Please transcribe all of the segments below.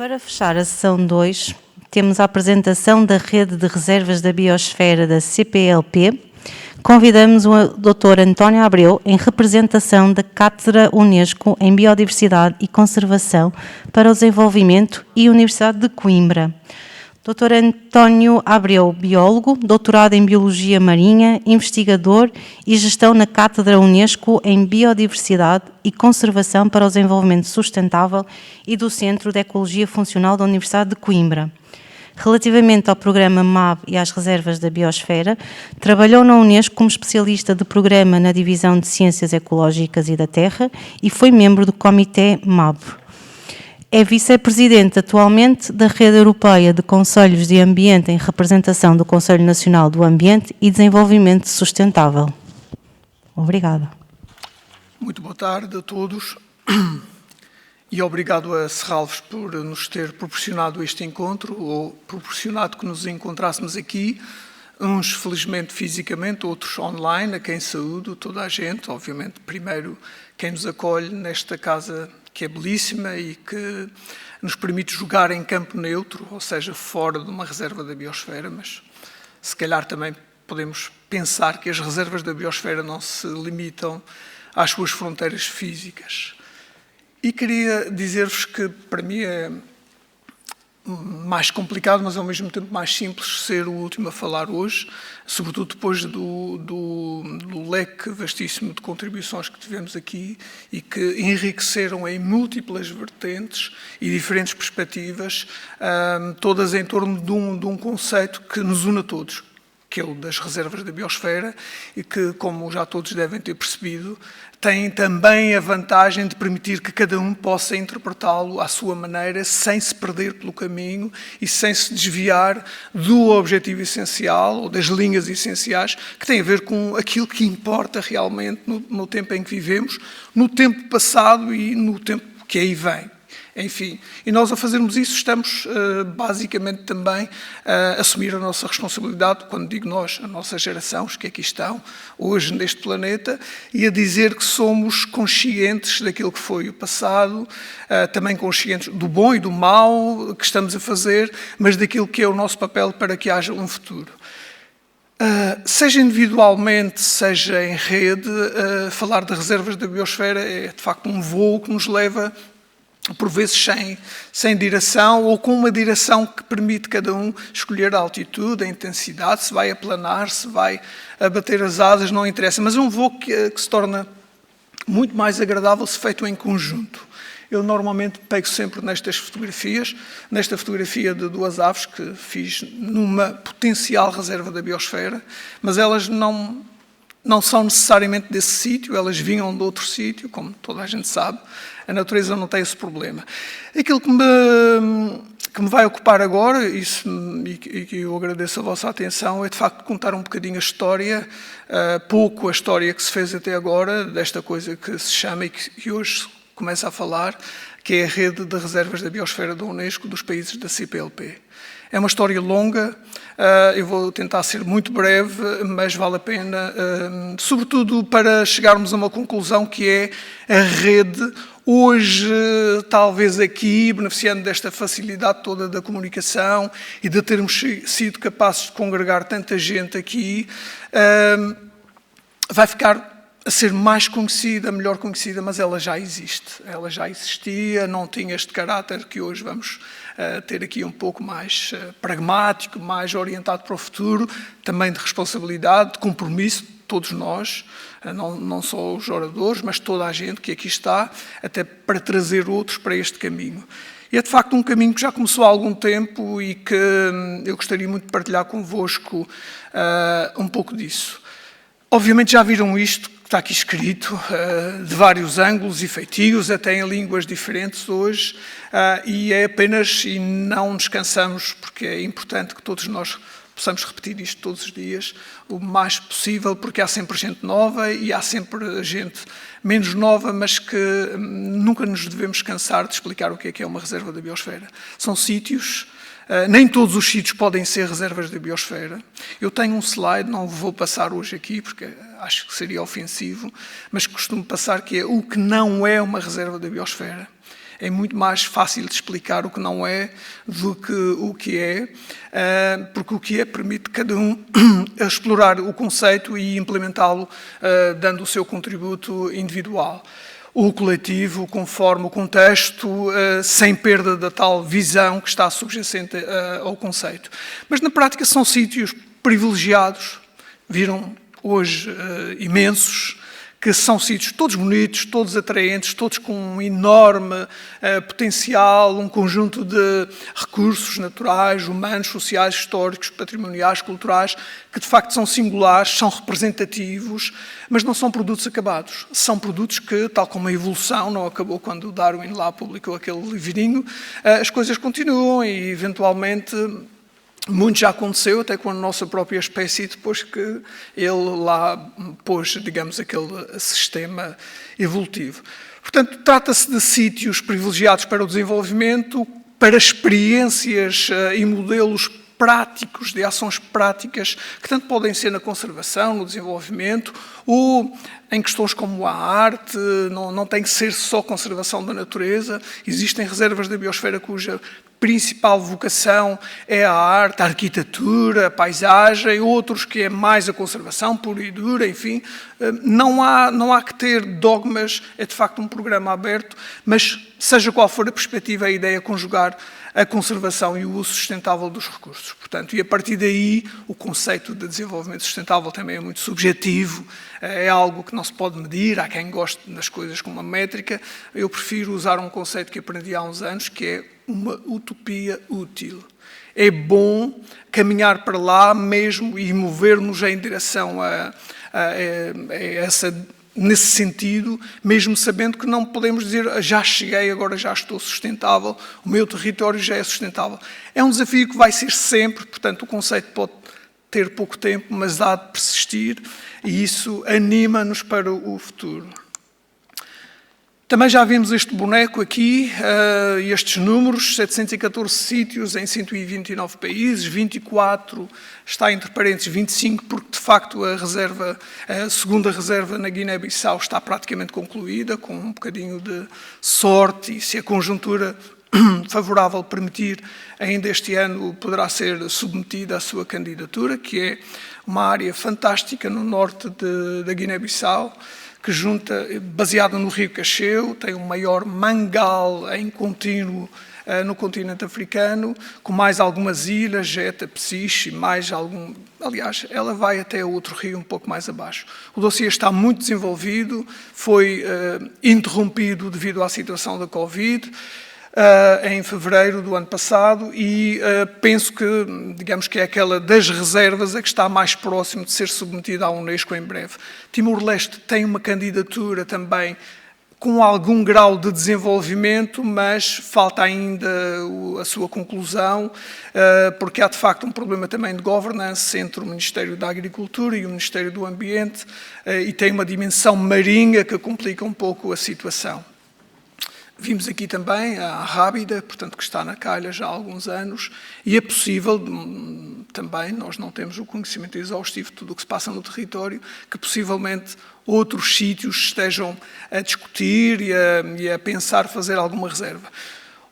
Para fechar a sessão 2, temos a apresentação da Rede de Reservas da Biosfera da CPLP. Convidamos o Dr. António Abreu, em representação da Cátedra Unesco em Biodiversidade e Conservação para o Desenvolvimento e Universidade de Coimbra. Dr. António Abreu, biólogo, doutorado em Biologia Marinha, investigador e gestão na Cátedra Unesco em Biodiversidade e Conservação para o Desenvolvimento Sustentável e do Centro de Ecologia Funcional da Universidade de Coimbra. Relativamente ao programa MAB e às reservas da biosfera, trabalhou na Unesco como especialista de programa na Divisão de Ciências Ecológicas e da Terra e foi membro do Comitê MAB. É vice-presidente atualmente da Rede Europeia de Conselhos de Ambiente em representação do Conselho Nacional do Ambiente e Desenvolvimento Sustentável. Obrigada. Muito boa tarde a todos e obrigado a Serralves por nos ter proporcionado este encontro, ou proporcionado que nos encontrássemos aqui, uns felizmente fisicamente, outros online, a quem saúdo, toda a gente, obviamente, primeiro quem nos acolhe nesta casa que é belíssima e que nos permite jogar em campo neutro, ou seja, fora de uma reserva da biosfera, mas se calhar também podemos pensar que as reservas da biosfera não se limitam às suas fronteiras físicas. E queria dizer-vos que para mim é mais complicado, mas ao mesmo tempo mais simples ser o último a falar hoje, sobretudo depois do leque vastíssimo de contribuições que tivemos aqui e que enriqueceram em múltiplas vertentes e diferentes perspectivas, todas em torno de um conceito que nos une a todos, que é o das reservas da biosfera e que, como já todos devem ter percebido, tem também a vantagem de permitir que cada um possa interpretá-lo à sua maneira, sem se perder pelo caminho e sem se desviar do objetivo essencial ou das linhas essenciais que têm a ver com aquilo que importa realmente no tempo em que vivemos, no tempo passado e no tempo que aí vem. Enfim, e nós a fazermos isso estamos basicamente também a assumir a nossa responsabilidade, quando digo nós, a nossa geração, os que aqui estão, hoje neste planeta, e a dizer que somos conscientes daquilo que foi o passado, também conscientes do bom e do mau que estamos a fazer, mas daquilo que é o nosso papel para que haja um futuro. Seja individualmente, seja em rede, falar de reservas da biosfera é de facto um voo que nos leva por vezes sem direção ou com uma direção que permite cada um escolher a altitude, a intensidade, se vai aplanar, se vai abater as asas, não interessa. Mas é um voo que se torna muito mais agradável se feito em conjunto. Eu normalmente pego sempre nestas fotografias, nesta fotografia de duas aves que fiz numa potencial reserva da biosfera, mas elas não são necessariamente desse sítio, elas vinham de outro sítio, como toda a gente sabe. A natureza não tem esse problema. Aquilo que me vai ocupar agora, e que eu agradeço a vossa atenção, é de facto contar um bocadinho a história, pouco a história que se fez até agora, desta coisa que se chama e que hoje começa a falar, que é a Rede de Reservas da Biosfera da Unesco dos países da CPLP. É uma história longa, eu vou tentar ser muito breve, mas vale a pena, sobretudo para chegarmos a uma conclusão que é a rede, hoje, talvez aqui, beneficiando desta facilidade toda da comunicação e de termos sido capazes de congregar tanta gente aqui, vai ficar a ser mais conhecida, melhor conhecida, mas ela já existe. Ela já existia, não tinha este caráter que hoje vamos ter aqui um pouco mais pragmático, mais orientado para o futuro, também de responsabilidade, de compromisso, todos nós, não só os oradores, mas toda a gente que aqui está, até para trazer outros para este caminho. E é de facto um caminho que já começou há algum tempo e que eu gostaria muito de partilhar convosco um pouco disso. Obviamente já viram isto, que está aqui escrito, de vários ângulos e feitios, até em línguas diferentes hoje, e é apenas, e não nos cansamos, porque é importante que todos nós possamos repetir isto todos os dias, o mais possível, porque há sempre gente nova e há sempre gente menos nova, mas que nunca nos devemos cansar de explicar o que é uma reserva da biosfera. São sítios, nem todos os sítios podem ser reservas da biosfera. Eu tenho um slide, não vou passar hoje aqui, porque acho que seria ofensivo, mas costumo passar que é o que não é uma reserva da biosfera. é muito mais fácil de explicar o que não é do que o que é, porque o que é permite cada um explorar o conceito e implementá-lo dando o seu contributo individual. O coletivo, conforme o contexto, sem perda da tal visão que está subjacente ao conceito. Mas, na prática, são sítios privilegiados, viram hoje imensos, que são sítios todos bonitos, todos atraentes, todos com um enorme potencial, um conjunto de recursos naturais, humanos, sociais, históricos, patrimoniais, culturais, que de facto são singulares, são representativos, mas não são produtos acabados. São produtos que, tal como a evolução não acabou quando o Darwin lá publicou aquele livrinho, as coisas continuam e, eventualmente, muito já aconteceu, até com a nossa própria espécie, depois que ele lá pôs, digamos, aquele sistema evolutivo. Portanto, trata-se de sítios privilegiados para o desenvolvimento, para experiências e modelos práticos, de ações práticas, que tanto podem ser na conservação, no desenvolvimento, ou em questões como a arte, não tem que ser só conservação da natureza. Existem reservas da biosfera cuja principal vocação é a arte, a arquitetura, a paisagem, outros que é mais a conservação pura e dura, enfim. Não há que ter dogmas, é de facto um programa aberto, mas seja qual for a perspectiva, a ideia é conjugar a conservação e o uso sustentável dos recursos. Portanto, e a partir daí, o conceito de desenvolvimento sustentável também é muito subjetivo, é algo que não se pode medir, há quem goste das coisas com uma métrica. Eu prefiro usar um conceito que aprendi há uns anos, que é uma utopia útil. É bom caminhar para lá mesmo e mover-nos em direção a essa, nesse sentido, mesmo sabendo que não podemos dizer já cheguei, agora já estou sustentável, o meu território já é sustentável. É um desafio que vai ser sempre, portanto o conceito pode ter pouco tempo, mas há de persistir e isso anima-nos para o futuro. Também já vimos este boneco aqui, estes números, 714 sítios em 129 países, 24, está entre parênteses 25, porque de facto a segunda reserva na Guiné-Bissau está praticamente concluída, com um bocadinho de sorte, e se a conjuntura favorável permitir, ainda este ano poderá ser submetida à sua candidatura, que é uma área fantástica no norte da Guiné-Bissau, que junta, baseada no rio Cacheu, tem o maior mangal em contínuo no continente africano, com mais algumas ilhas, Jeta, Psiche, mais algum... Aliás, ela vai até outro rio um pouco mais abaixo. O dossiê está muito desenvolvido, foi interrompido devido à situação da Covid, em fevereiro do ano passado e penso que, digamos que é aquela das reservas a que está mais próximo de ser submetida à Unesco em breve. Timor-Leste tem uma candidatura também com algum grau de desenvolvimento, mas falta ainda a sua conclusão, porque há de facto um problema também de governance entre o Ministério da Agricultura e o Ministério do Ambiente e tem uma dimensão marinha que complica um pouco a situação. Vimos aqui também a Rábida, portanto, que está na calha já há alguns anos, e é possível, também, nós não temos o conhecimento exaustivo de tudo o que se passa no território, que possivelmente outros sítios estejam a discutir e a pensar fazer alguma reserva.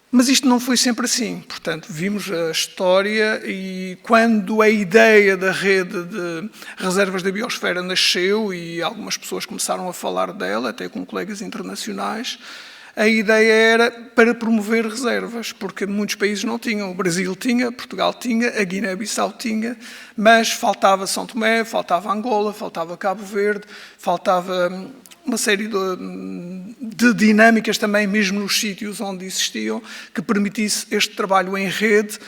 Mas isto não foi sempre assim, portanto, vimos a história e quando a ideia da rede de reservas da biosfera nasceu e algumas pessoas começaram a falar dela, até com colegas internacionais, a ideia era para promover reservas, porque muitos países não tinham. O Brasil tinha, Portugal tinha, a Guiné-Bissau tinha, mas faltava São Tomé, faltava Angola, faltava Cabo Verde, faltava uma série de dinâmicas também, mesmo nos sítios onde existiam, que permitisse este trabalho em rede,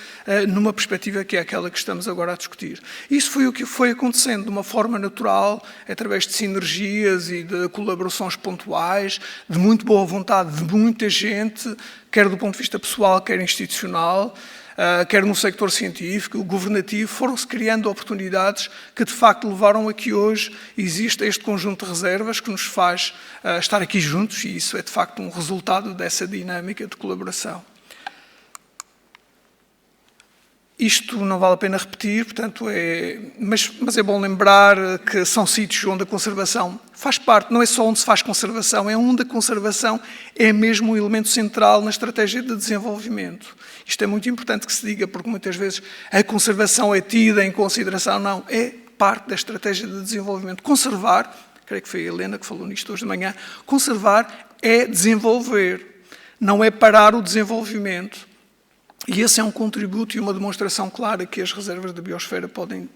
numa perspectiva que é aquela que estamos agora a discutir. Isso foi o que foi acontecendo de uma forma natural, através de sinergias e de colaborações pontuais, de muito boa vontade de muita gente, quer do ponto de vista pessoal, quer institucional, quer no sector científico, governativo, foram-se criando oportunidades que de facto levaram a que hoje exista este conjunto de reservas que nos faz estar aqui juntos e isso é de facto um resultado dessa dinâmica de colaboração. Isto não vale a pena repetir, portanto, mas é bom lembrar que são sítios onde a conservação faz parte, não é só onde se faz conservação, é onde a conservação é mesmo um elemento central na estratégia de desenvolvimento. Isto é muito importante que se diga, porque muitas vezes a conservação é tida em consideração, não, é parte da estratégia de desenvolvimento. Conservar, creio que foi a Helena que falou nisto hoje de manhã, conservar é desenvolver, não é parar o desenvolvimento. E esse é um contributo e uma demonstração clara que as reservas da biosfera podem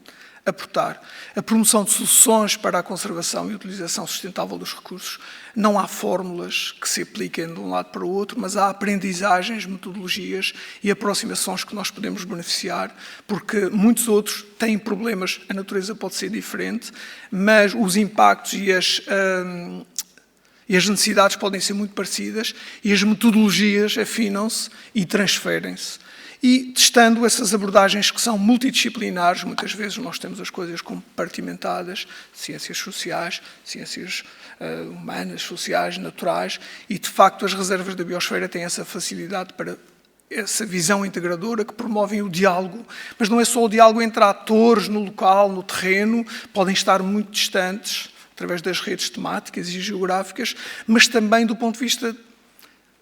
aportar. A promoção de soluções para a conservação e utilização sustentável dos recursos. Não há fórmulas que se apliquem de um lado para o outro, mas há aprendizagens, metodologias e aproximações que nós podemos beneficiar, porque muitos outros têm problemas, a natureza pode ser diferente, mas os impactos e as necessidades podem ser muito parecidas e as metodologias afinam-se e transferem-se. E testando essas abordagens que são multidisciplinares, muitas vezes nós temos as coisas compartimentadas, ciências sociais, ciências humanas, sociais, naturais, e de facto as reservas da biosfera têm essa facilidade para essa visão integradora que promovem o diálogo, mas não é só o diálogo entre atores no local, no terreno, podem estar muito distantes, através das redes temáticas e geográficas, mas também do ponto de vista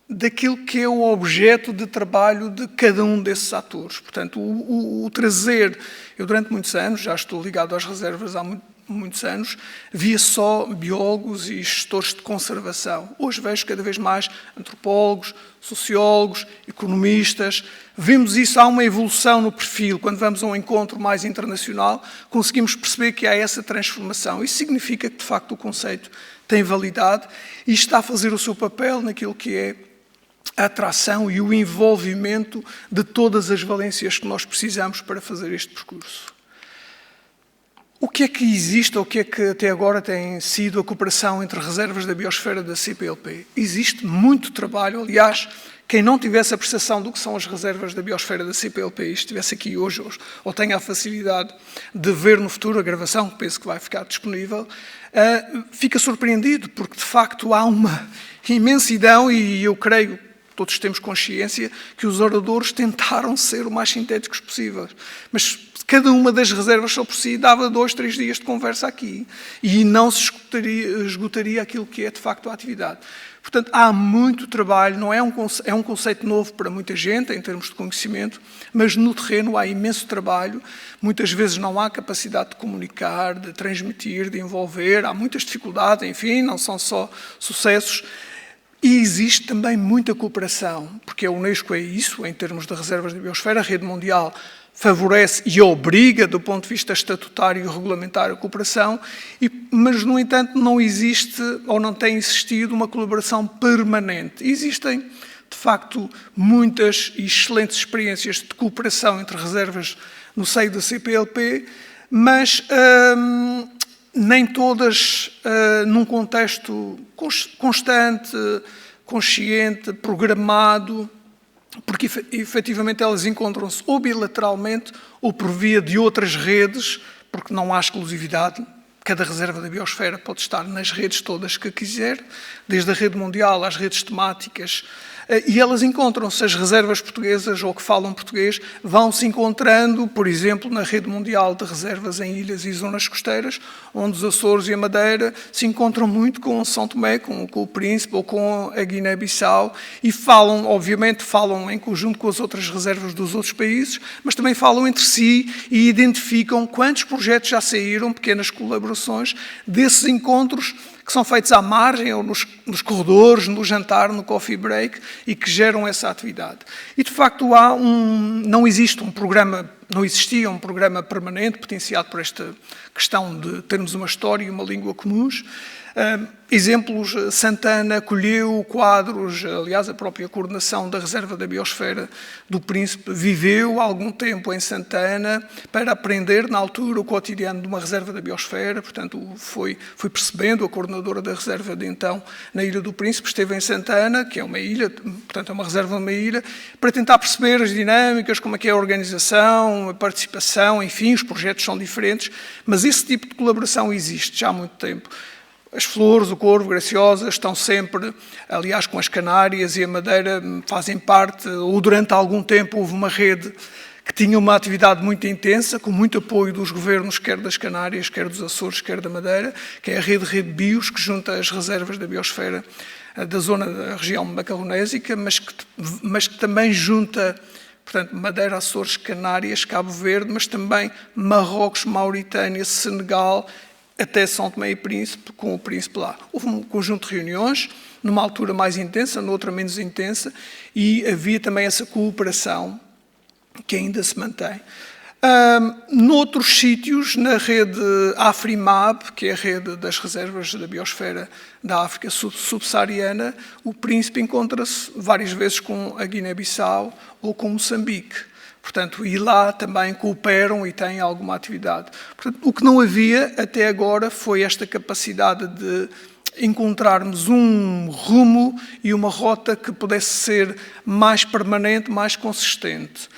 daquilo que é o objeto de trabalho de cada um desses atores. Portanto, o trazer... Eu, durante muitos anos, já estou ligado às reservas há muitos anos, via só biólogos e gestores de conservação. Hoje vejo cada vez mais antropólogos, sociólogos, economistas. Vemos isso, há uma evolução no perfil. Quando vamos a um encontro mais internacional, conseguimos perceber que há essa transformação. Isso significa que, de facto, o conceito tem validade e está a fazer o seu papel naquilo que é a atração e o envolvimento de todas as valências que nós precisamos para fazer este percurso. O que é que existe, ou o que é que até agora tem sido a cooperação entre reservas da biosfera da CPLP? Existe muito trabalho, aliás, quem não tivesse a percepção do que são as reservas da biosfera da CPLP e estivesse aqui hoje, ou tenha a facilidade de ver no futuro a gravação, que penso que vai ficar disponível, fica surpreendido, porque de facto há uma imensidão, e eu creio, todos temos consciência, que os oradores tentaram ser o mais sintéticos possíveis. Mas cada uma das reservas só por si dava 2, 3 dias de conversa aqui e não se esgotaria aquilo que é de facto a atividade. Portanto, há muito trabalho, não é um conceito novo para muita gente em termos de conhecimento, mas no terreno há imenso trabalho, muitas vezes não há capacidade de comunicar, de transmitir, de envolver, há muitas dificuldades, enfim, não são só sucessos. E existe também muita cooperação, porque a Unesco é isso, em termos de reservas da biosfera, a rede mundial favorece e obriga, do ponto de vista estatutário e regulamentar, a cooperação, mas, no entanto, não existe ou não tem existido uma colaboração permanente. Existem, de facto, muitas e excelentes experiências de cooperação entre reservas no seio da CPLP, mas nem todas num contexto constante, consciente, programado, porque efetivamente elas encontram-se ou bilateralmente ou por via de outras redes, porque não há exclusividade. Cada reserva da biosfera pode estar nas redes todas que quiser, desde a rede mundial às redes temáticas, e elas encontram-se, as reservas portuguesas ou que falam português, vão se encontrando, por exemplo, na rede mundial de reservas em ilhas e zonas costeiras, onde os Açores e a Madeira se encontram muito com São Tomé, com o Príncipe ou com a Guiné-Bissau, e falam, obviamente, falam em conjunto com as outras reservas dos outros países, mas também falam entre si e identificam quantos projetos já saíram, pequenas colaborações, desses encontros que são feitos à margem ou nos corredores, no jantar, no coffee break, e que geram essa atividade. E, de facto, não existia um programa permanente potenciado por esta questão de termos uma história e uma língua comuns. Exemplos, Santana colheu quadros, aliás, a própria coordenação da Reserva da Biosfera do Príncipe viveu algum tempo em Santana para aprender, na altura, o cotidiano de uma Reserva da Biosfera, portanto, foi percebendo, a coordenadora da Reserva de então, na Ilha do Príncipe, esteve em Santana, que é uma ilha, portanto, é uma reserva de uma ilha, para tentar perceber as dinâmicas, como é que é a organização, a participação, enfim, os projetos são diferentes, mas esse tipo de colaboração existe já há muito tempo. As Flores, o Corvo, Graciosa, estão sempre, aliás, com as Canárias e a Madeira, fazem parte, ou durante algum tempo houve uma rede que tinha uma atividade muito intensa, com muito apoio dos governos, quer das Canárias, quer dos Açores, quer da Madeira, que é a Rede Bios, que junta as reservas da biosfera da zona da região macaronésica, mas que também junta, portanto, Madeira, Açores, Canárias, Cabo Verde, mas também Marrocos, Mauritânia, Senegal, até São Tomé e Príncipe, com o Príncipe lá. Houve um conjunto de reuniões, numa altura mais intensa, noutra menos intensa, e havia também essa cooperação que ainda se mantém. Noutros sítios, na rede Afrimab, que é a rede das reservas da biosfera da África subsaariana, o Príncipe encontra-se várias vezes com a Guiné-Bissau ou com Moçambique. Portanto, e lá também cooperam e têm alguma atividade. Portanto, o que não havia até agora foi esta capacidade de encontrarmos um rumo e uma rota que pudesse ser mais permanente, mais consistente.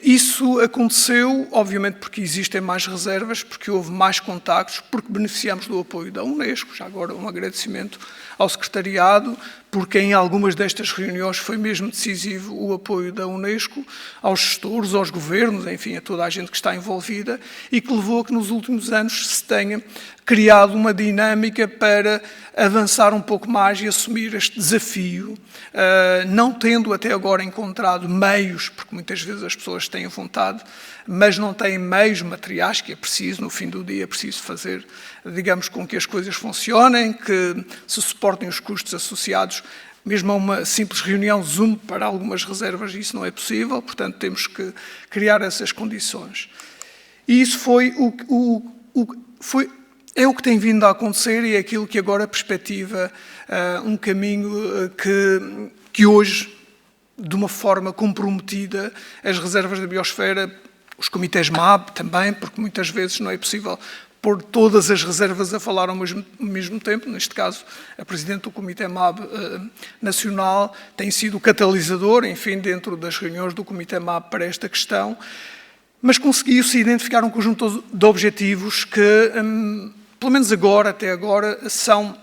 Isso aconteceu, obviamente, porque existem mais reservas, porque houve mais contactos, porque beneficiamos do apoio da Unesco. Já agora um agradecimento ao secretariado, porque em algumas destas reuniões foi mesmo decisivo o apoio da Unesco, aos gestores, aos governos, enfim, a toda a gente que está envolvida, e que levou a que nos últimos anos se tenha criado uma dinâmica para avançar um pouco mais e assumir este desafio, não tendo até agora encontrado meios, porque muitas vezes as pessoas têm vontade, mas não têm meios materiais, que é preciso, no fim do dia, é preciso fazer, digamos, com que as coisas funcionem, que se suportem os custos associados, mesmo a uma simples reunião Zoom para algumas reservas, isso não é possível, portanto temos que criar essas condições. E isso é o que tem vindo a acontecer e é aquilo que agora perspectiva um caminho que hoje, de uma forma comprometida, as reservas da biosfera, os comitês MAB também, porque muitas vezes não é possível pôr todas as reservas a falar ao mesmo tempo. Neste caso, a Presidente do Comitê MAB Nacional tem sido o catalisador, enfim, dentro das reuniões do Comitê MAB para esta questão, mas conseguiu-se identificar um conjunto de objetivos que, pelo menos agora, até agora, são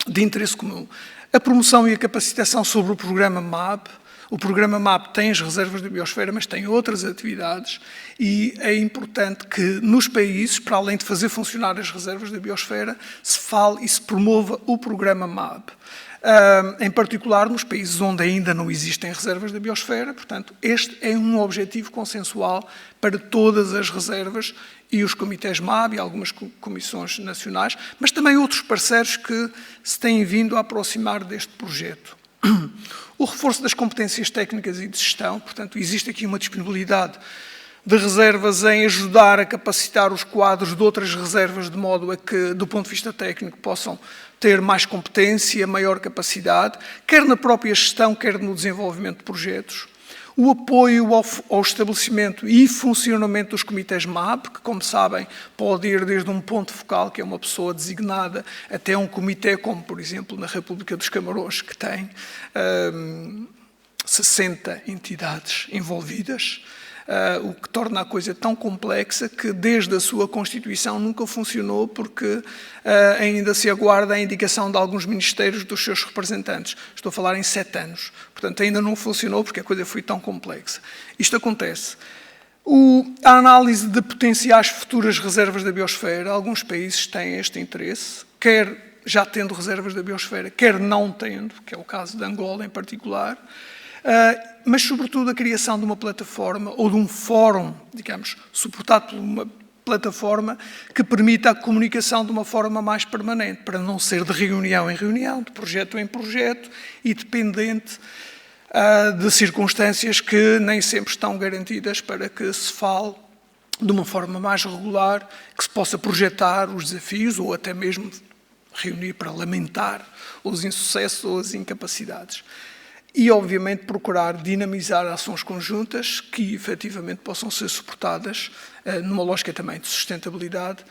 de interesse comum. A promoção e a capacitação sobre o programa MAB. O programa MAB tem as reservas da biosfera, mas tem outras atividades e é importante que nos países, para além de fazer funcionar as reservas da biosfera, se fale e se promova o programa MAB. Em particular nos países onde ainda não existem reservas da biosfera, portanto, este é um objetivo consensual para todas as reservas e os comitês MAB e algumas comissões nacionais, mas também outros parceiros que se têm vindo a aproximar deste projeto. O reforço das competências técnicas e de gestão, portanto, existe aqui uma disponibilidade de reservas em ajudar a capacitar os quadros de outras reservas de modo a que, do ponto de vista técnico, possam ter mais competência, maior capacidade, quer na própria gestão, quer no desenvolvimento de projetos. O apoio ao estabelecimento e funcionamento dos comitês MAB, que, como sabem, pode ir desde um ponto focal, que é uma pessoa designada, até um comitê, como, por exemplo, na República dos Camarões, que tem 60 entidades envolvidas, o que torna a coisa tão complexa que, desde a sua constituição, nunca funcionou, porque ainda se aguarda a indicação de alguns ministérios dos seus representantes. Estou a falar em 7 anos. Portanto, ainda não funcionou porque a coisa foi tão complexa. Isto acontece. A análise de potenciais futuras reservas da biosfera, alguns países têm este interesse, quer já tendo reservas da biosfera, quer não tendo, que é o caso de Angola em particular, mas, sobretudo, a criação de uma plataforma ou de um fórum, digamos, suportado por uma plataforma que permita a comunicação de uma forma mais permanente, para não ser de reunião em reunião, de projeto em projeto e dependente de circunstâncias que nem sempre estão garantidas para que se fale de uma forma mais regular, que se possa projetar os desafios ou até mesmo reunir para lamentar os insucessos ou as incapacidades. E, obviamente, procurar dinamizar ações conjuntas que, efetivamente, possam ser suportadas numa lógica também de sustentabilidade,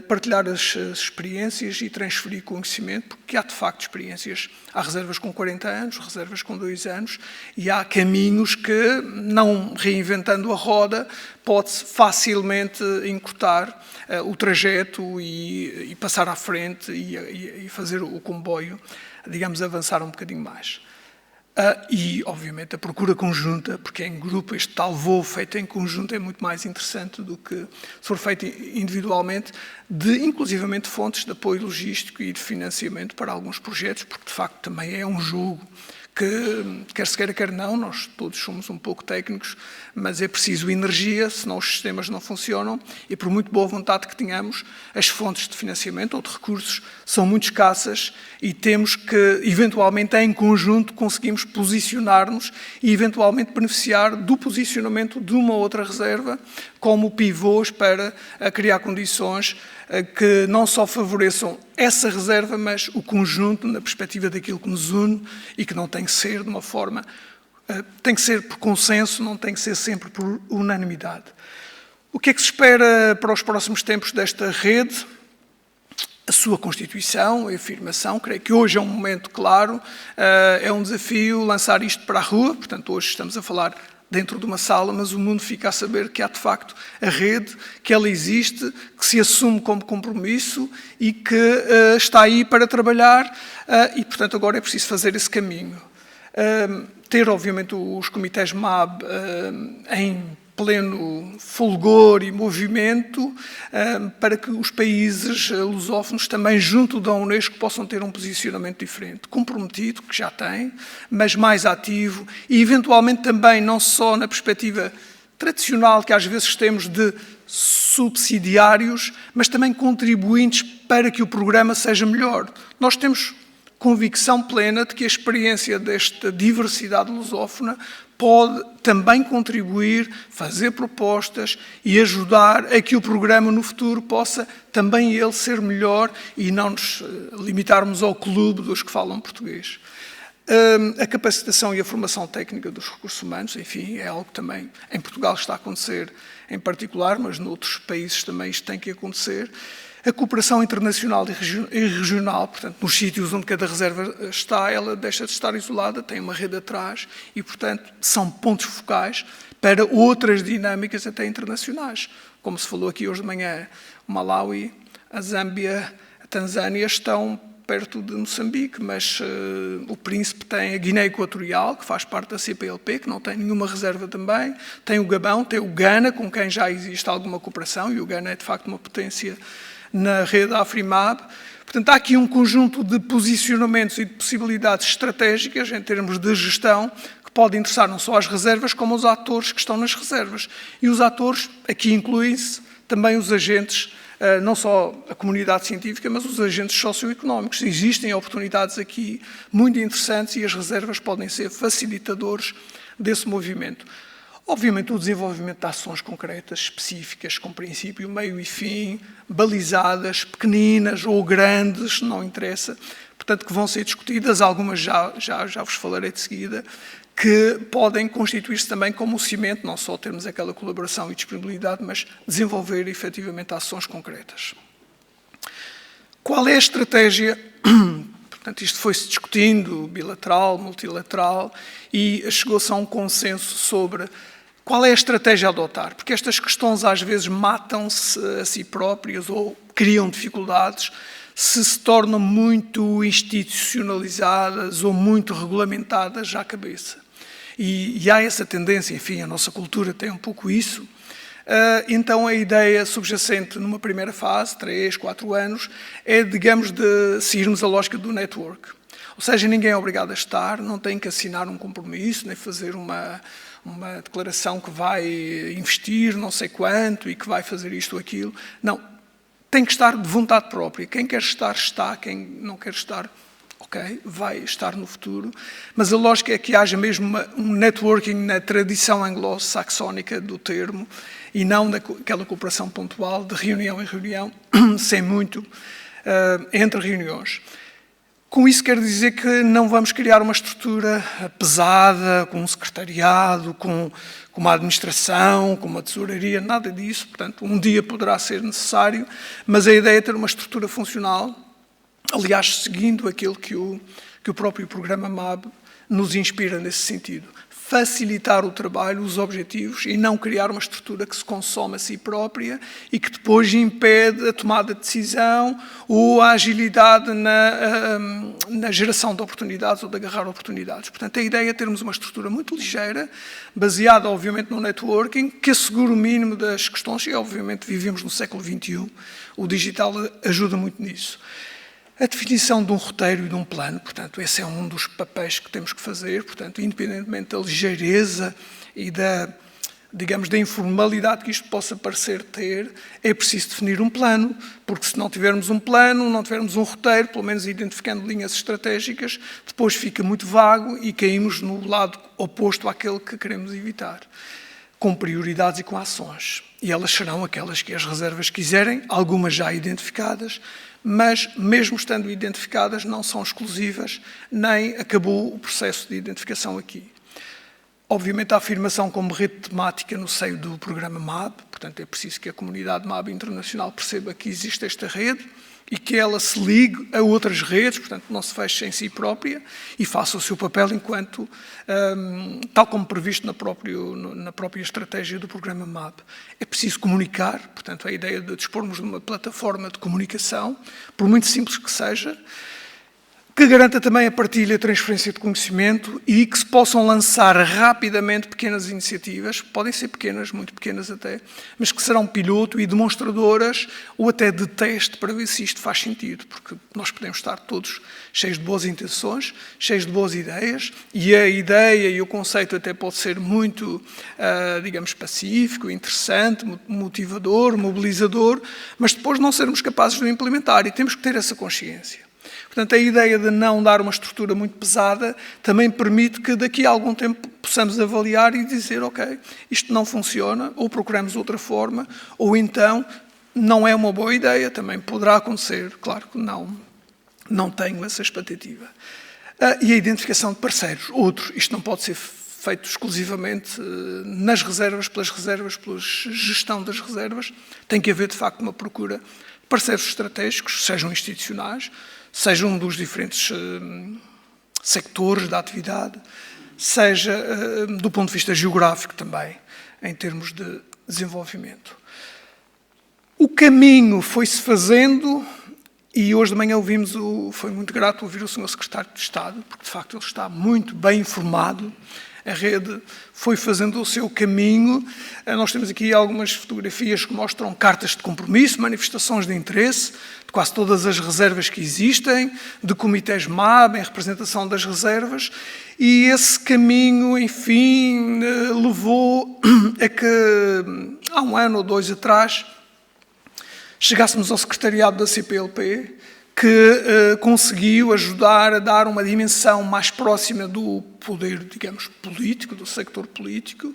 partilhar as experiências e transferir conhecimento, porque há, de facto, experiências. Há reservas com 40 anos, reservas com 2 anos, e há caminhos que, não reinventando a roda, pode-se facilmente encurtar o trajeto e passar à frente e fazer o comboio, digamos, avançar um bocadinho mais. E, obviamente, a procura conjunta, porque em grupo este tal voo feito em conjunto é muito mais interessante do que se for feito individualmente, inclusivamente fontes de apoio logístico e de financiamento para alguns projetos, porque de facto também é um jogo que, quer se queira, quer não, nós todos somos um pouco técnicos, mas é preciso energia, senão os sistemas não funcionam, e por muito boa vontade que tenhamos, as fontes de financiamento ou de recursos são muito escassas e temos que, eventualmente, em conjunto, conseguimos posicionar-nos e, eventualmente, beneficiar do posicionamento de uma outra reserva, como pivôs para criar condições que não só favoreçam essa reserva, mas o conjunto na perspectiva daquilo que nos une e que não tem que ser de uma forma, tem que ser por consenso, não tem que ser sempre por unanimidade. O que é que se espera para os próximos tempos desta rede? A sua constituição, a afirmação, creio que hoje é um momento claro, é um desafio lançar isto para a rua, portanto hoje estamos a falar dentro de uma sala, mas o mundo fica a saber que há de facto a rede, que ela existe, que se assume como compromisso e que está aí para trabalhar e, portanto, agora é preciso fazer esse caminho. Ter, obviamente, os comitês MAB em pleno fulgor e movimento para que os países lusófonos também junto da Unesco possam ter um posicionamento diferente, comprometido, que já tem, mas mais ativo e eventualmente também não só na perspectiva tradicional que às vezes temos de subsidiários, mas também contribuintes para que o programa seja melhor. Nós temos convicção plena de que a experiência desta diversidade lusófona pode também contribuir, fazer propostas e ajudar a que o programa no futuro possa também ele ser melhor e não nos limitarmos ao clube dos que falam português. A capacitação e a formação técnica dos recursos humanos, enfim, é algo que também em Portugal está a acontecer em particular, mas noutros países também isto tem que acontecer. A cooperação internacional e regional, portanto, nos sítios onde cada reserva está, ela deixa de estar isolada, tem uma rede atrás e, portanto, são pontos focais para outras dinâmicas até internacionais. Como se falou aqui hoje de manhã, o Malawi, a Zâmbia, a Tanzânia estão perto de Moçambique, mas o Príncipe tem a Guiné Equatorial, que faz parte da CPLP, que não tem nenhuma reserva também, tem o Gabão, tem o Ghana, com quem já existe alguma cooperação, e o Ghana é de facto uma potência na rede Afrimab. Portanto, há aqui um conjunto de posicionamentos e de possibilidades estratégicas em termos de gestão que pode interessar não só as reservas, como os atores que estão nas reservas. E os atores, aqui incluem-se também os agentes, não só a comunidade científica, mas os agentes socioeconómicos. Existem oportunidades aqui muito interessantes e as reservas podem ser facilitadores desse movimento. Obviamente, o desenvolvimento de ações concretas, específicas, com princípio, meio e fim, balizadas, pequeninas ou grandes, não interessa, portanto, que vão ser discutidas, algumas já vos falarei de seguida, que podem constituir-se também como o cimento, não só termos aquela colaboração e disponibilidade, mas desenvolver efetivamente ações concretas. Qual é a estratégia? Portanto, isto foi-se discutindo, bilateral, multilateral, e chegou-se a um consenso sobre qual é a estratégia a adotar, porque estas questões às vezes matam-se a si próprias ou criam dificuldades se tornam muito institucionalizadas ou muito regulamentadas à cabeça. E há essa tendência, enfim, a nossa cultura tem um pouco isso. Então a ideia subjacente numa primeira fase, 3, 4 anos, é, digamos, de seguirmos a lógica do network. Ou seja, ninguém é obrigado a estar, não tem que assinar um compromisso, nem fazer uma declaração que vai investir não sei quanto e que vai fazer isto ou aquilo. Não, tem que estar de vontade própria. Quem quer estar, está. Quem não quer estar, ok, vai estar no futuro. Mas a lógica é que haja mesmo um networking na tradição anglo-saxónica do termo e não naquela cooperação pontual de reunião em reunião, sem muito entre reuniões. Com isso quero dizer que não vamos criar uma estrutura pesada, com um secretariado, com uma administração, com uma tesouraria, nada disso. Portanto, um dia poderá ser necessário, mas a ideia é ter uma estrutura funcional, aliás, seguindo aquilo que o próprio programa MAB nos inspira nesse sentido. facilitar o trabalho, os objetivos, e não criar uma estrutura que se consome a si própria e que depois impede a tomada de decisão ou a agilidade na geração de oportunidades ou de agarrar oportunidades. Portanto, a ideia é termos uma estrutura muito ligeira, baseada, obviamente, no networking, que assegure o mínimo das questões, e, obviamente, vivemos no século XXI, o digital ajuda muito nisso. A definição de um roteiro e de um plano, portanto, esse é um dos papéis que temos que fazer, portanto, independentemente da ligeireza e da informalidade que isto possa parecer ter, é preciso definir um plano, porque se não tivermos um plano, não tivermos um roteiro, pelo menos identificando linhas estratégicas, depois fica muito vago e caímos no lado oposto àquele que queremos evitar, com prioridades e com ações. E elas serão aquelas que as reservas quiserem, algumas já identificadas, mas, mesmo estando identificadas, não são exclusivas, nem acabou o processo de identificação aqui. Obviamente, a afirmação como rede temática no seio do programa MAB, portanto, é preciso que a comunidade MAB internacional perceba que existe esta rede e que ela se ligue a outras redes, portanto, não se feche em si própria e faça o seu papel enquanto, tal como previsto na própria estratégia do programa MAB. É preciso comunicar, portanto, a ideia de dispormos de uma plataforma de comunicação, por muito simples que seja, que garanta também a partilha e a transferência de conhecimento e que se possam lançar rapidamente pequenas iniciativas, podem ser pequenas, muito pequenas até, mas que serão piloto e demonstradoras ou até de teste para ver se isto faz sentido, porque nós podemos estar todos cheios de boas intenções, cheios de boas ideias, e a ideia e o conceito até pode ser muito, digamos, pacífico, interessante, motivador, mobilizador, mas depois não sermos capazes de o implementar e temos que ter essa consciência. Portanto, a ideia de não dar uma estrutura muito pesada também permite que daqui a algum tempo possamos avaliar e dizer, ok, isto não funciona, ou procuramos outra forma, ou então não é uma boa ideia, também poderá acontecer, claro que não tenho essa expectativa. E a identificação de parceiros, outros, isto não pode ser feito exclusivamente nas reservas, pela gestão das reservas, tem que haver de facto uma procura de parceiros estratégicos, sejam institucionais, sejam dos diferentes sectores da atividade, seja do ponto de vista geográfico também, em termos de desenvolvimento. O caminho foi-se fazendo e hoje de manhã foi muito grato ouvir o Sr. Secretário de Estado, porque de facto ele está muito bem informado. A rede foi fazendo o seu caminho. Nós temos aqui algumas fotografias que mostram cartas de compromisso, manifestações de interesse, de quase todas as reservas que existem, de comitês MAB em representação das reservas, e esse caminho, enfim, levou a que, há um ano ou dois atrás, chegássemos ao secretariado da CPLP, que conseguiu ajudar a dar uma dimensão mais próxima do poder, digamos, político, do sector político,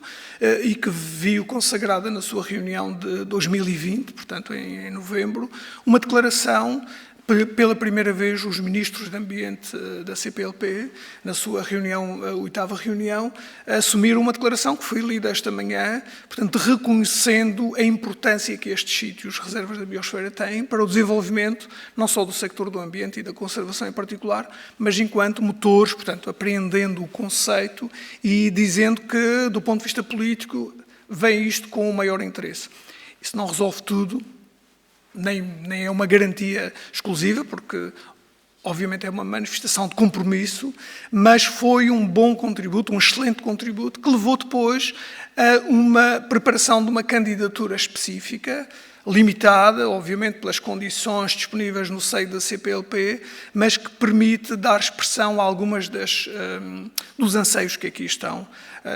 e que viu consagrada na sua reunião de 2020, portanto em novembro, uma declaração. Pela primeira vez, os ministros de Ambiente da CPLP, na sua reunião, a 8ª reunião, assumiram uma declaração que foi lida esta manhã, portanto, reconhecendo a importância que estes sítios, reservas da biosfera, têm para o desenvolvimento, não só do sector do ambiente e da conservação em particular, mas enquanto motores, portanto, apreendendo o conceito e dizendo que, do ponto de vista político, vem isto com o maior interesse. Isso não resolve tudo, nem é uma garantia exclusiva, porque obviamente é uma manifestação de compromisso, mas foi um bom contributo, um excelente contributo, que levou depois a uma preparação de uma candidatura específica, limitada, obviamente, pelas condições disponíveis no seio da CPLP, mas que permite dar expressão a algumas dos anseios que aqui estão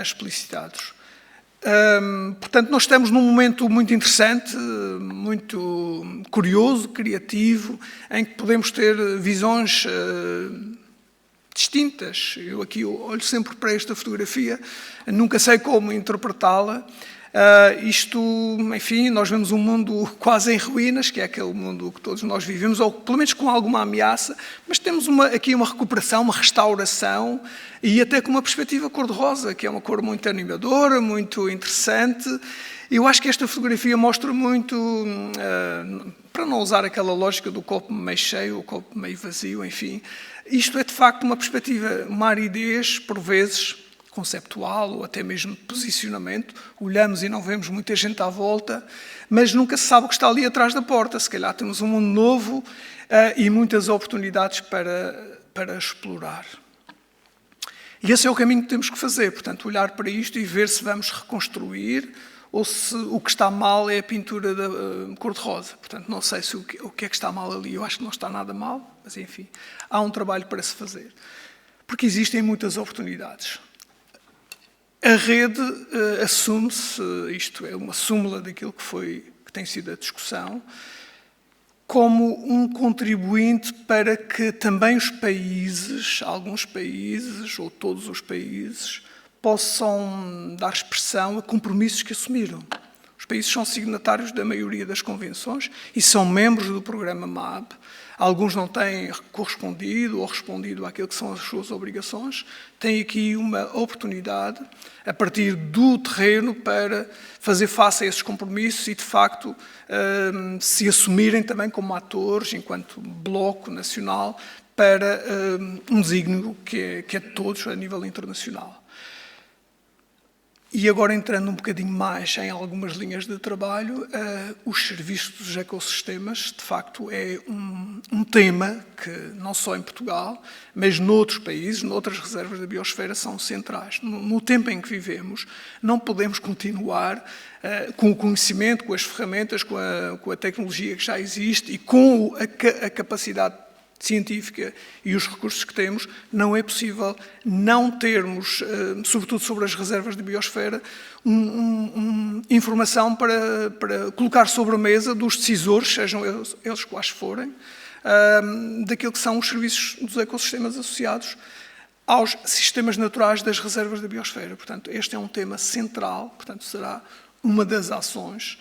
explicitados. Portanto, nós estamos num momento muito interessante, muito curioso, criativo, em que podemos ter visões distintas. Eu aqui olho sempre para esta fotografia, nunca sei como interpretá-la. Enfim, nós vemos um mundo quase em ruínas, que é aquele mundo que todos nós vivemos, ou pelo menos com alguma ameaça, mas temos aqui uma recuperação, uma restauração, e até com uma perspectiva cor-de-rosa, que é uma cor muito animadora, muito interessante. Eu acho que esta fotografia mostra muito, para não usar aquela lógica do copo meio cheio ou copo meio vazio, enfim, isto é de facto uma perspectiva, uma aridez, por vezes, conceptual ou até mesmo de posicionamento. Olhamos e não vemos muita gente à volta, mas nunca se sabe o que está ali atrás da porta. Se calhar temos um mundo novo e muitas oportunidades para explorar. E esse é o caminho que temos que fazer, portanto, olhar para isto e ver se vamos reconstruir ou se o que está mal é a pintura da cor-de-rosa. Portanto, não sei se o que é que está mal ali. Eu acho que não está nada mal, mas enfim, há um trabalho para se fazer. Porque existem muitas oportunidades. A rede assume-se, isto é uma súmula daquilo que tem sido a discussão, como um contribuinte para que também os países, alguns países ou todos os países, possam dar expressão a compromissos que assumiram. Os países são signatários da maioria das convenções e são membros do programa MAB. Alguns não têm correspondido ou respondido àquilo que são as suas obrigações. Têm aqui uma oportunidade, a partir do terreno, para fazer face a esses compromissos e, de facto, se assumirem também como atores, enquanto bloco nacional, para um desígnio que é de todos a nível internacional. E agora, entrando um bocadinho mais em algumas linhas de trabalho, os serviços dos ecossistemas, de facto, é um tema que, não só em Portugal, mas noutros países, noutras reservas da biosfera, são centrais. No tempo em que vivemos, não podemos continuar com o conhecimento, com as ferramentas, com a tecnologia que já existe e com a capacidade científica e os recursos que temos, não é possível não termos, sobretudo sobre as reservas de biosfera, informação para colocar sobre a mesa dos decisores, sejam eles quais forem, daquilo que são os serviços dos ecossistemas associados aos sistemas naturais das reservas da biosfera. Portanto, este é um tema central, portanto, será uma das ações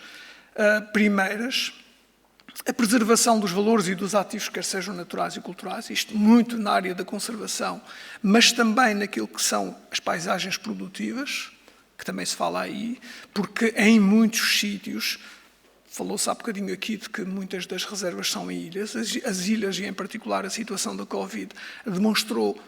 primeiras. A preservação dos valores e dos ativos, quer sejam naturais e culturais, isto muito na área da conservação, mas também naquilo que são as paisagens produtivas, que também se fala aí, porque em muitos sítios, falou-se há bocadinho aqui de que muitas das reservas são em ilhas, as ilhas, e em particular a situação da Covid, demonstrou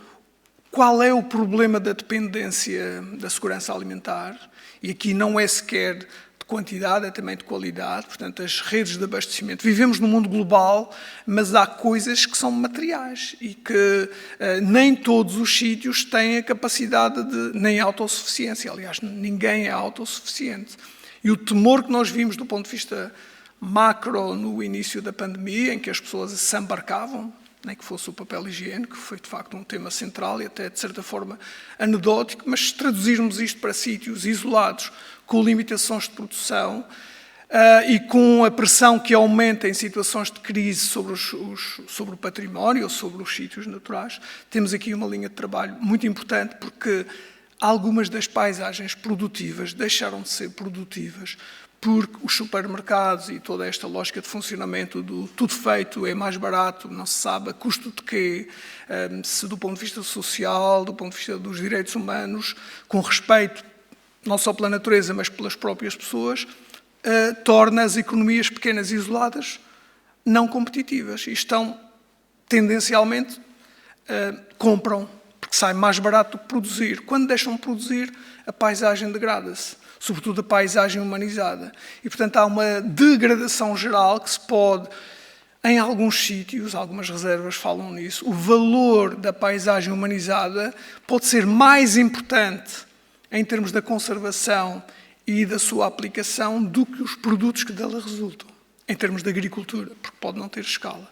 qual é o problema da dependência da segurança alimentar, e aqui não é sequer quantidade, é também de qualidade, portanto, as redes de abastecimento. Vivemos num mundo global, mas há coisas que são materiais e que nem todos os sítios têm a capacidade de, nem a autossuficiência. Aliás, ninguém é autossuficiente. E o temor que nós vimos do ponto de vista macro no início da pandemia, em que as pessoas se embarcavam, nem que fosse o papel higiênico, que foi de facto um tema central e até de certa forma anedótico, mas se traduzirmos isto para sítios isolados, com limitações de produção e com a pressão que aumenta em situações de crise sobre o património ou sobre os sítios naturais, temos aqui uma linha de trabalho muito importante, porque algumas das paisagens produtivas deixaram de ser produtivas porque os supermercados e toda esta lógica de funcionamento do tudo feito é mais barato, não se sabe a custo de quê, se do ponto de vista social, do ponto de vista dos direitos humanos, com respeito não só pela natureza, mas pelas próprias pessoas, torna as economias pequenas e isoladas não competitivas. E estão, tendencialmente, compram, porque sai mais barato do que produzir. Quando deixam de produzir, a paisagem degrada-se, sobretudo a paisagem humanizada. E, portanto, há uma degradação geral que se pode, em alguns sítios, algumas reservas falam nisso, o valor da paisagem humanizada pode ser mais importante em termos da conservação e da sua aplicação, do que os produtos que dela resultam, em termos de agricultura, porque pode não ter escala.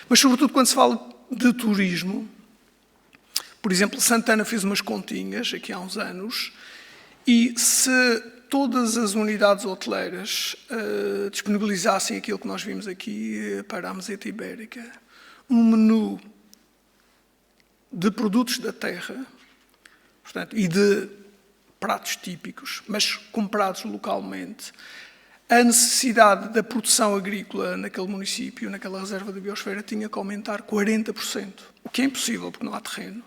Mas, sobretudo, quando se fala de turismo, por exemplo, Santana fez umas continhas, aqui há uns anos, e se todas as unidades hoteleiras disponibilizassem aquilo que nós vimos aqui para a Meseta Ibérica, um menu de produtos da terra, portanto, e de pratos típicos, mas comprados localmente, a necessidade da produção agrícola naquele município, naquela reserva da biosfera, tinha que aumentar 40%, o que é impossível, porque não há terreno.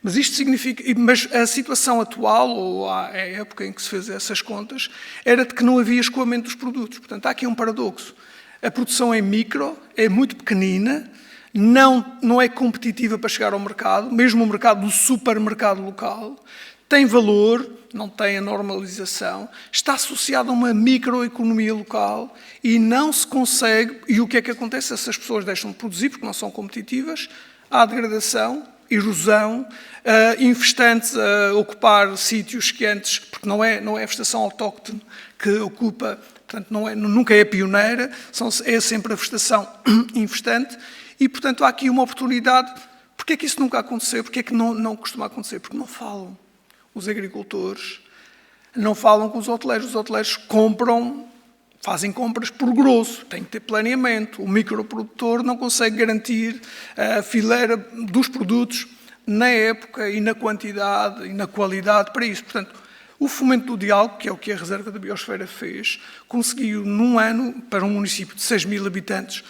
Mas isto significa... Mas a situação atual, ou a época em que se fez essas contas, era de que não havia escoamento dos produtos. Portanto, há aqui um paradoxo. A produção é micro, é muito pequenina, não é competitiva para chegar ao mercado, mesmo o mercado do supermercado local, tem valor, não tem a normalização, está associado a uma microeconomia local e não se consegue... E o que é que acontece? Essas pessoas deixam de produzir porque não são competitivas, há degradação, erosão, infestantes a ocupar sítios que antes... Porque não é a vegetação autóctone que ocupa... Portanto, nunca é pioneira, é sempre a vegetação infestante e, portanto, há aqui uma oportunidade. Porquê é que isso nunca aconteceu? Porquê é que não costuma acontecer? Porque não falam. Os agricultores não falam com os hoteleiros fazem compras por grosso, tem que ter planeamento. O microprodutor não consegue garantir a fileira dos produtos na época e na quantidade e na qualidade para isso. Portanto, o fomento do diálogo, que é o que a Reserva da Biosfera fez, conseguiu, num ano, para um município de 6.000 habitantes,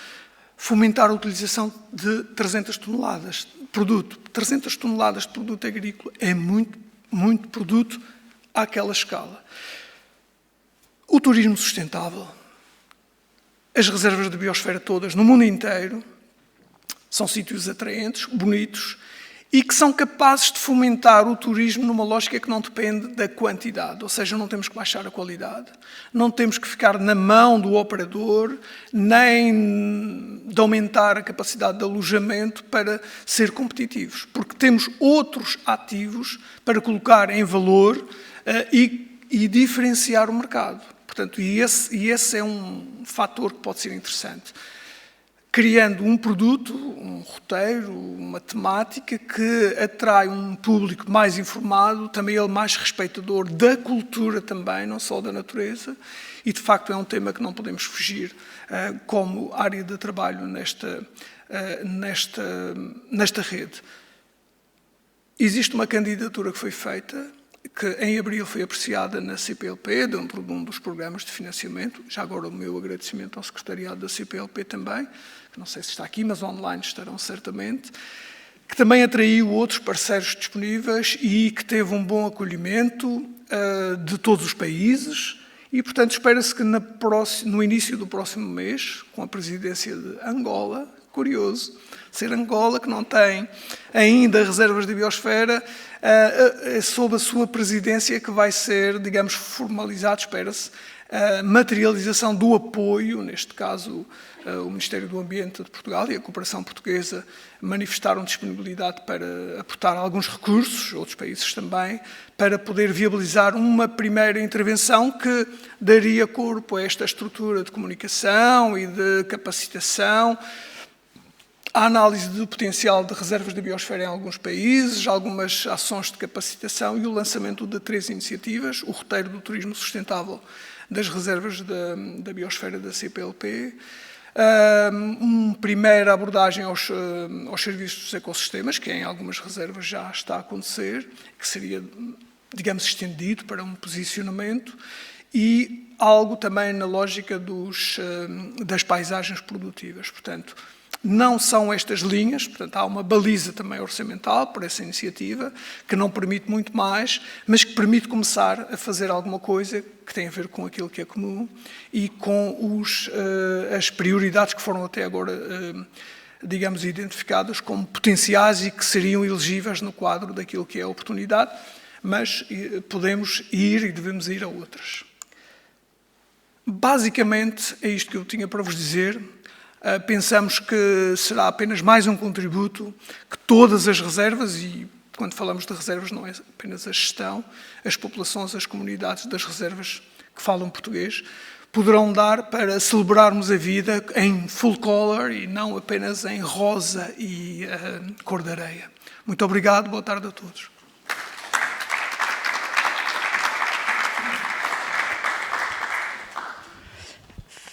fomentar a utilização de 300 toneladas de produto. 300 toneladas de produto agrícola é muito produto àquela escala. O turismo sustentável, as reservas de biosfera todas, no mundo inteiro, são sítios atraentes, bonitos, e que são capazes de fomentar o turismo numa lógica que não depende da quantidade, ou seja, não temos que baixar a qualidade, não temos que ficar na mão do operador, nem de aumentar a capacidade de alojamento para ser competitivos, porque temos outros ativos para colocar em valor e diferenciar o mercado. Portanto, e esse é um fator que pode ser interessante. Criando um produto, um roteiro, uma temática que atrai um público mais informado, também ele mais respeitador da cultura também, não só da natureza, e de facto é um tema que não podemos fugir como área de trabalho nesta rede. Existe uma candidatura que foi feita, que em abril foi apreciada na CPLP, dentro de um dos programas de financiamento. Já agora o meu agradecimento ao secretariado da CPLP também, que não sei se está aqui, mas online estarão certamente, que também atraiu outros parceiros disponíveis e que teve um bom acolhimento de todos os países e, portanto, espera-se que no início do próximo mês, com a presidência de Angola, curioso, ser Angola, que não tem ainda reservas de biosfera, sob a sua presidência que vai ser, digamos, formalizado, espera-se, a materialização do apoio, neste caso o Ministério do Ambiente de Portugal e a Cooperação Portuguesa manifestaram disponibilidade para aportar alguns recursos, outros países também, para poder viabilizar uma primeira intervenção que daria corpo a esta estrutura de comunicação e de capacitação, a análise do potencial de reservas de biosfera em alguns países, algumas ações de capacitação e o lançamento de 3 iniciativas, o roteiro do turismo sustentável das reservas da biosfera da CPLP, uma primeira abordagem aos serviços dos ecossistemas, que em algumas reservas já está a acontecer, que seria, digamos, estendido para um posicionamento, e algo também na lógica das paisagens produtivas. Portanto, não são estas linhas, portanto, há uma baliza também orçamental por essa iniciativa, que não permite muito mais, mas que permite começar a fazer alguma coisa que tem a ver com aquilo que é comum e com as prioridades que foram até agora, digamos, identificadas como potenciais e que seriam elegíveis no quadro daquilo que é a oportunidade, mas podemos ir e devemos ir a outras. Basicamente, é isto que eu tinha para vos dizer. Pensamos que será apenas mais um contributo, que todas as reservas, e quando falamos de reservas não é apenas a gestão, as populações, as comunidades das reservas que falam português, poderão dar para celebrarmos a vida em full color e não apenas em rosa e cor de areia. Muito obrigado, boa tarde a todos.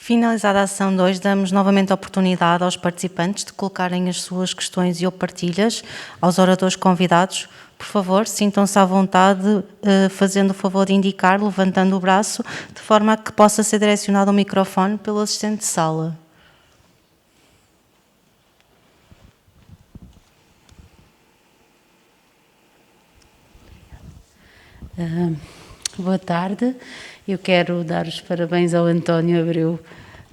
Finalizada a ação 2, damos novamente a oportunidade aos participantes de colocarem as suas questões e ou partilhas aos oradores convidados. Por favor, sintam-se à vontade, fazendo o favor de indicar, levantando o braço, de forma a que possa ser direcionado o microfone pelo assistente de sala. Boa tarde. Eu quero dar os parabéns ao António Abreu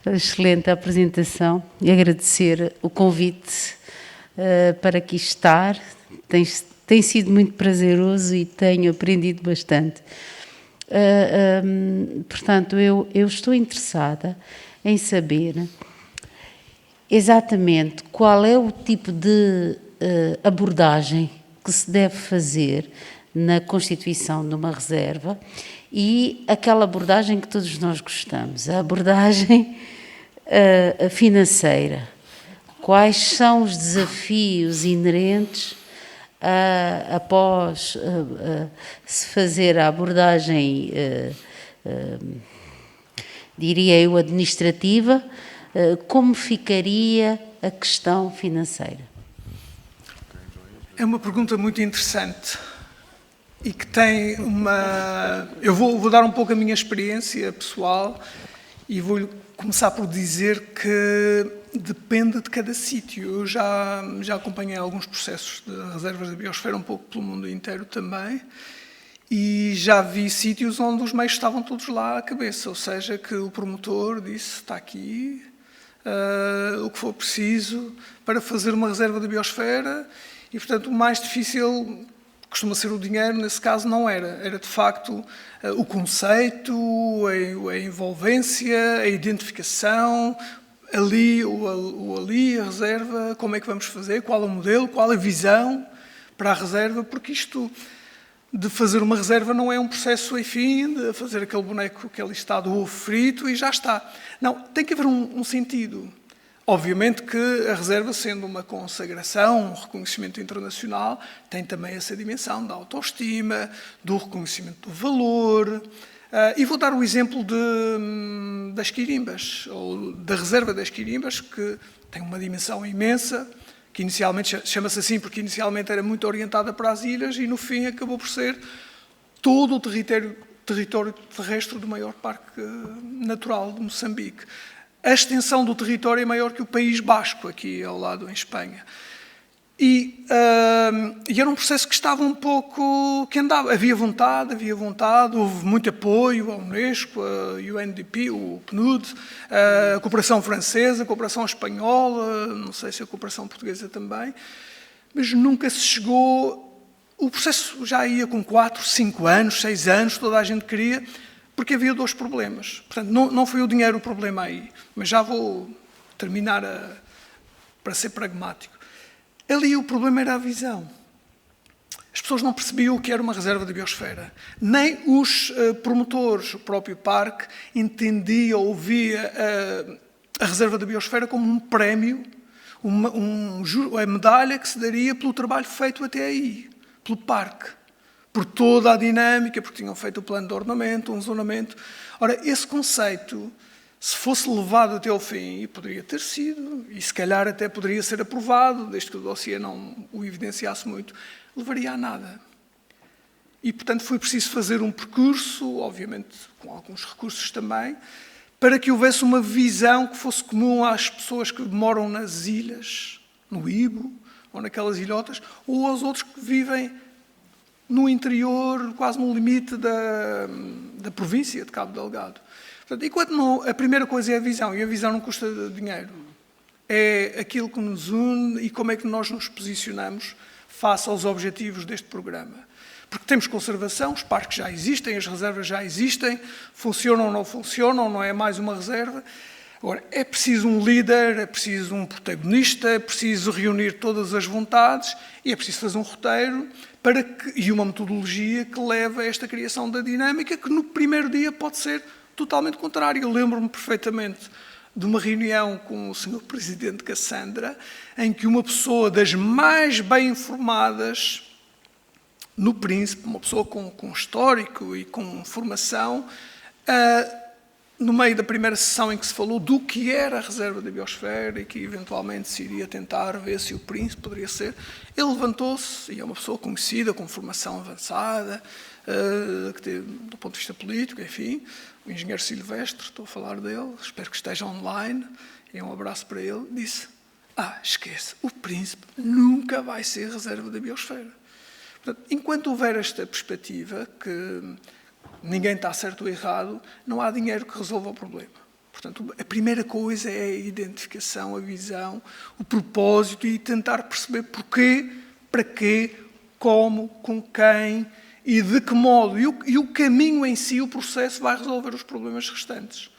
pela excelente apresentação e agradecer o convite para aqui estar. Tem tem sido muito prazeroso e tenho aprendido bastante. Portanto, eu estou interessada em saber exatamente qual é o tipo de abordagem que se deve fazer na constituição de uma reserva e aquela abordagem que todos nós gostamos, a abordagem financeira. Quais são os desafios inerentes após se fazer a abordagem, diria eu, administrativa, como ficaria a questão financeira? É uma pergunta muito interessante e que tem uma... Eu vou dar um pouco a minha experiência pessoal e vou começar por dizer que depende de cada sítio. Eu já acompanhei alguns processos de reservas da biosfera, um pouco pelo mundo inteiro também, e já vi sítios onde os meios estavam todos lá à cabeça, ou seja, que o promotor disse, está aqui, o que for preciso para fazer uma reserva da biosfera, e, portanto, o mais difícil costuma ser o dinheiro, nesse caso não era. Era, de facto, o conceito, a envolvência, a identificação, ali ou ali, a reserva, como é que vamos fazer, qual é o modelo, qual é a visão para a reserva, porque isto de fazer uma reserva não é um processo, enfim, de fazer aquele boneco que ali está do ovo frito e já está. Não, tem que haver um sentido. Obviamente que a reserva, sendo uma consagração, um reconhecimento internacional, tem também essa dimensão da autoestima, do reconhecimento do valor. E vou dar o exemplo das Quirimbas, ou da reserva das Quirimbas, que tem uma dimensão imensa, que inicialmente chama-se assim porque inicialmente era muito orientada para as ilhas e no fim acabou por ser todo o território terrestre do maior parque natural de Moçambique. A extensão do território é maior que o País Basco, aqui ao lado, em Espanha. E era um processo que estava um pouco... que andava. Havia vontade, houve muito apoio à Unesco, à UNDP, o PNUD, a cooperação francesa, a cooperação espanhola, não sei se a cooperação portuguesa também, mas nunca se chegou... O processo já ia com 4, 5 anos, 6 anos, toda a gente queria... porque havia 2 problemas. Portanto, não foi o dinheiro o problema aí, mas já vou terminar para ser pragmático. Ali o problema era a visão. As pessoas não percebiam o que era uma reserva da biosfera. Nem os promotores, o próprio parque, entendia ou via a reserva da biosfera como um prémio, a medalha que se daria pelo trabalho feito até aí, pelo parque. Por toda a dinâmica, porque tinham feito o plano de ordenamento, um zonamento. Ora, esse conceito, se fosse levado até ao fim, e poderia ter sido, e se calhar até poderia ser aprovado, desde que o dossiê não o evidenciasse muito, levaria a nada. E, portanto, foi preciso fazer um percurso, obviamente com alguns recursos também, para que houvesse uma visão que fosse comum às pessoas que moram nas ilhas, no Ibo, ou naquelas ilhotas, ou aos outros que vivem no interior, quase no limite da província de Cabo Delgado. Portanto, enquanto não, a primeira coisa é a visão, e a visão não custa dinheiro. É aquilo que nos une e como é que nós nos posicionamos face aos objetivos deste programa. Porque temos conservação, os parques já existem, as reservas já existem, funcionam ou não funcionam, não é mais uma reserva. Agora, é preciso um líder, é preciso um protagonista, é preciso reunir todas as vontades e é preciso fazer um roteiro e uma metodologia que leve a esta criação da dinâmica que no primeiro dia pode ser totalmente contrária. Eu lembro-me perfeitamente de uma reunião com o Sr. Presidente Cassandra, em que uma pessoa das mais bem informadas no Príncipe, uma pessoa com histórico e com formação, no meio da primeira sessão em que se falou do que era a reserva da biosfera e que eventualmente se iria tentar ver se o Príncipe poderia ser, ele levantou-se, e é uma pessoa conhecida, com formação avançada, do ponto de vista político, enfim, o engenheiro Silvestre, estou a falar dele, espero que esteja online, e um abraço para ele, disse, esquece, o Príncipe nunca vai ser reserva da biosfera. Portanto, enquanto houver esta perspectiva, que ninguém está certo ou errado, não há dinheiro que resolva o problema. Portanto, a primeira coisa é a identificação, a visão, o propósito e tentar perceber porquê, para quê, como, com quem e de que modo. E o caminho em si, o processo, vai resolver os problemas restantes.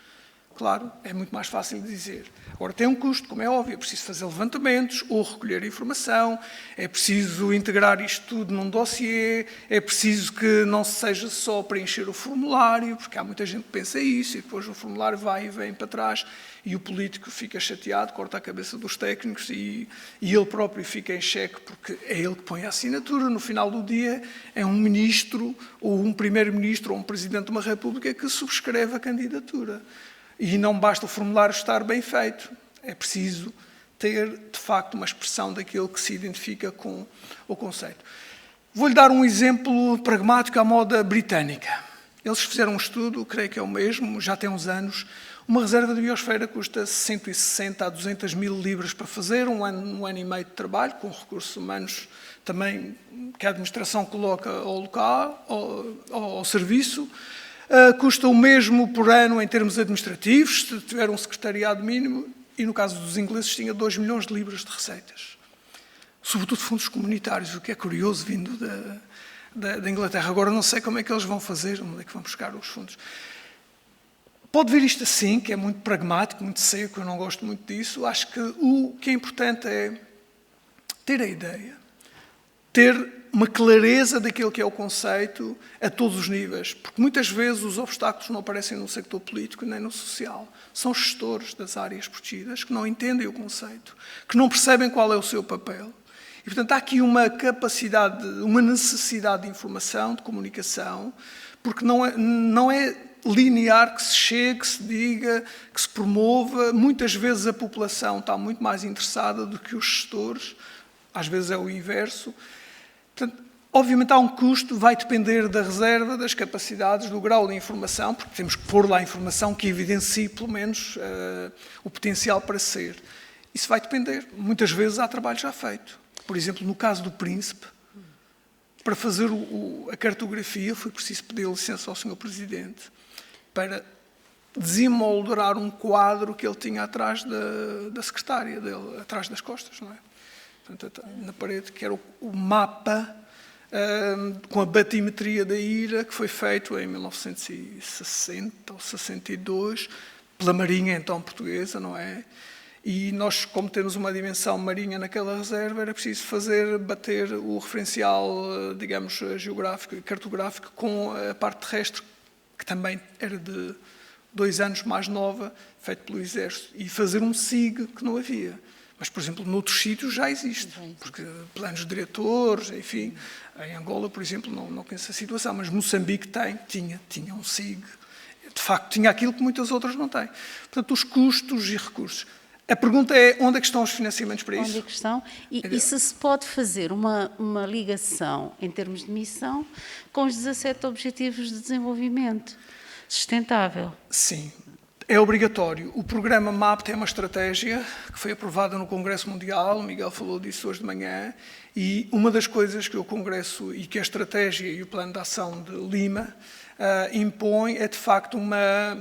Claro, é muito mais fácil de dizer. Agora, tem um custo, como é óbvio, é preciso fazer levantamentos ou recolher informação, é preciso integrar isto tudo num dossiê, é preciso que não seja só preencher o formulário, porque há muita gente que pensa isso, e depois o formulário vai e vem para trás, e o político fica chateado, corta a cabeça dos técnicos e ele próprio fica em xeque, porque é ele que põe a assinatura. No final do dia, é um ministro, ou um primeiro-ministro, ou um presidente de uma república que subscreve a candidatura. E não basta o formulário estar bem feito, é preciso ter, de facto, uma expressão daquilo que se identifica com o conceito. Vou-lhe dar um exemplo pragmático à moda britânica. Eles fizeram um estudo, creio que é o mesmo, já tem uns anos. Uma reserva de biosfera custa 160 a 200 mil libras para fazer, um ano e meio de trabalho, com recursos humanos também que a administração coloca ao local, ao serviço. Custa o mesmo por ano em termos administrativos, se tiver um secretariado mínimo, e no caso dos ingleses tinha 2 milhões de libras de receitas. Sobretudo fundos comunitários, o que é curioso vindo da Inglaterra. Agora não sei como é que eles vão fazer, onde é que vão buscar os fundos. Pode ver isto assim, que é muito pragmático, muito seco, eu não gosto muito disso. Acho que o que é importante é ter a ideia, ter uma clareza daquilo que é o conceito a todos os níveis, porque muitas vezes os obstáculos não aparecem no sector político nem no social. São gestores das áreas protegidas que não entendem o conceito, que não percebem qual é o seu papel. E, portanto, há aqui uma capacidade, uma necessidade de informação, de comunicação, porque não é linear que se chegue, que se diga, que se promova. Muitas vezes a população está muito mais interessada do que os gestores, às vezes é o inverso. Portanto, obviamente há um custo, vai depender da reserva, das capacidades, do grau de informação, porque temos que pôr lá a informação que evidencie, pelo menos, o potencial para ser. Isso vai depender. Muitas vezes há trabalho já feito. Por exemplo, no caso do Príncipe, para fazer a cartografia, foi preciso pedir licença ao Sr. Presidente para desemoldurar um quadro que ele tinha atrás da secretária dele, atrás das costas, não é? Portanto, na parede, que era o mapa com a batimetria da ilha, que foi feito em 1960 ou 62, pela Marinha, então, portuguesa, não é? E nós, como temos uma dimensão marinha naquela reserva, era preciso bater o referencial, digamos, geográfico e cartográfico com a parte terrestre, que também era de 2 anos mais nova, feito pelo Exército, e fazer um SIG que não havia. Mas, por exemplo, noutros sítios já existe, porque planos diretores, enfim, em Angola, por exemplo, não conheço a situação, mas Moçambique tinha um SIG, de facto tinha aquilo que muitas outras não têm. Portanto, os custos e recursos. A pergunta é, onde é que estão os financiamentos para isso? Onde é que estão? E se pode fazer uma ligação, em termos de missão, com os 17 Objetivos de Desenvolvimento Sustentável? Sim. É obrigatório. O programa MAP tem uma estratégia que foi aprovada no Congresso Mundial, o Miguel falou disso hoje de manhã, e uma das coisas que o Congresso e que a estratégia e o Plano de Ação de Lima impõe é, de facto,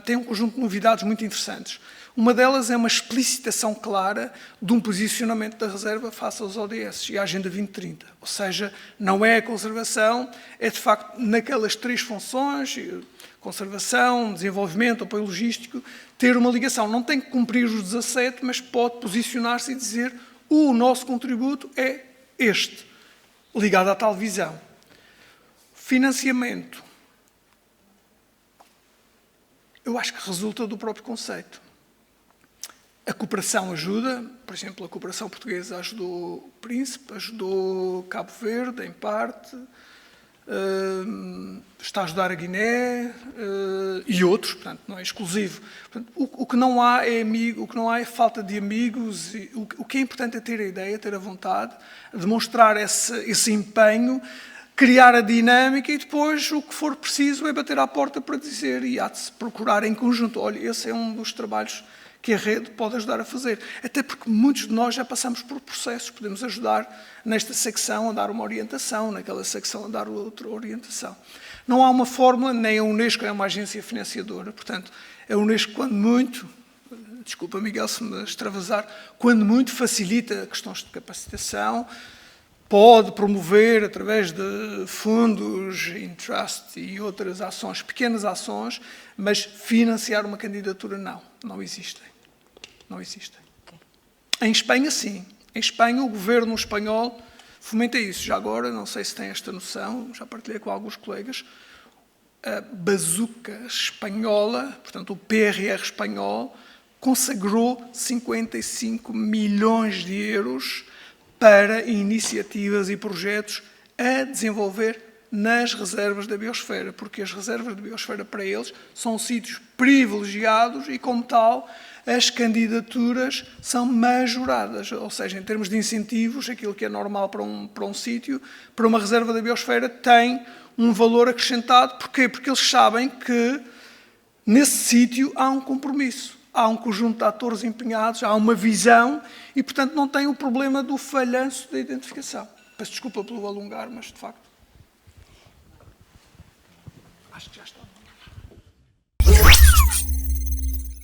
tem um conjunto de novidades muito interessantes. Uma delas é uma explicitação clara de um posicionamento da reserva face aos ODS e à Agenda 2030. Ou seja, não é a conservação, é, de facto, naquelas 3 funções, conservação, desenvolvimento, apoio logístico, ter uma ligação. Não tem que cumprir os 17, mas pode posicionar-se e dizer o nosso contributo é este, ligado à tal visão. Financiamento. Eu acho que resulta do próprio conceito. A cooperação ajuda, por exemplo, a cooperação portuguesa ajudou o Príncipe, ajudou Cabo Verde, em parte, está a ajudar a Guiné e outros, portanto, não é exclusivo. Portanto, o que não há é amigo, o que não há é falta de amigos. O que é importante é ter a ideia, ter a vontade, demonstrar esse empenho, criar a dinâmica e depois o que for preciso é bater à porta para dizer e há de se procurar em conjunto. Olha, esse é um dos trabalhos que a rede pode ajudar a fazer. Até porque muitos de nós já passamos por processos, podemos ajudar nesta secção a dar uma orientação, naquela secção a dar outra orientação. Não há uma fórmula, nem a Unesco é uma agência financiadora, portanto, a Unesco, quando muito, desculpa Miguel se me extravasar, quando muito facilita questões de capacitação, pode promover, através de fundos, trust e outras ações, pequenas ações, mas financiar uma candidatura não existem. Não existem. Em Espanha, sim. Em Espanha, o governo espanhol fomenta isso. Já agora, não sei se tem esta noção, já partilhei com alguns colegas, a bazuca espanhola, portanto o PRR espanhol, consagrou 55 milhões de euros para iniciativas e projetos a desenvolver nas reservas da biosfera, porque as reservas da biosfera para eles são sítios privilegiados e, como tal, as candidaturas são majoradas, ou seja, em termos de incentivos, aquilo que é normal para um sítio, para uma reserva da biosfera, tem um valor acrescentado. Porquê? Porque eles sabem que nesse sítio há um compromisso, há um conjunto de atores empenhados, há uma visão e, portanto, não tem o problema do falhanço da identificação. Peço desculpa pelo alongar, mas, de facto, acho que já está.